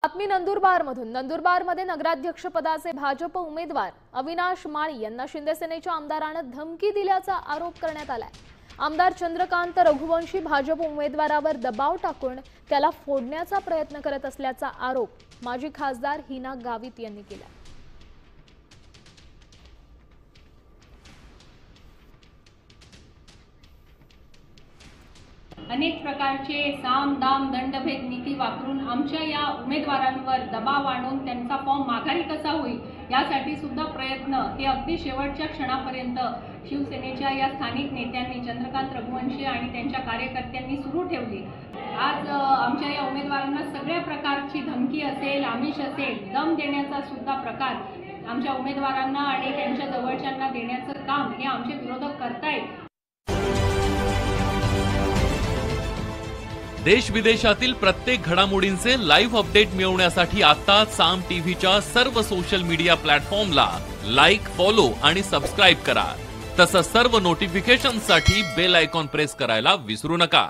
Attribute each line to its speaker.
Speaker 1: बातमी नंदुरबारमधून। नंदुरबारमध्ये नगराध्यक्षपदाचे भाजप उमेदवार अविनाश माळी यांना शिंदे सेनेच्या आमदारानं धमकी दिल्याचा आरोप करण्यात आलाय। आमदार चंद्रकांत रघुवंशी भाजप उमेदवारावर दबाव टाकून त्याला फोडण्याचा प्रयत्न करत असल्याचा आरोप माजी खासदार हिना गावित यांनी केला।
Speaker 2: अनेक प्रकारचे साम दाम दंडभेद नीती वापरून आमच्या या उमेदवारांवर दबाव आणून त्यांचा फॉर्म माघारी कसा होईल यासाठी सुद्धा प्रयत्न हे अगदी शेवटच्या क्षणापर्यंत शिवसेनेच्या या स्थानिक नेत्यांनी चंद्रकांत रघुवंशी आणि त्यांच्या कार्यकर्त्यांनी सुरू ठेवली। आज आमच्या या उमेदवारांना सगळ्या प्रकारची धमकी असेल, आमिष असेल, दम देण्याचा सुद्धा प्रकार आमच्या उमेदवारांना आणि त्यांच्या जवळच्यांना देण्याचं काम हे आमचे विरोधक करतायत।
Speaker 3: देश विदेशातील प्रत्येक घडामोडींचे लाईव्ह अपडेट मिळवण्यासाठी आता साम टीव्हीच्या सर्व सोशल मीडिया प्लॅटफॉर्मला लाईक, फॉलो आणि सबस्क्राईब करा। तसंच सर्व नोटिफिकेशनसाठी बेल आयकॉन प्रेस करायला विसरू नका।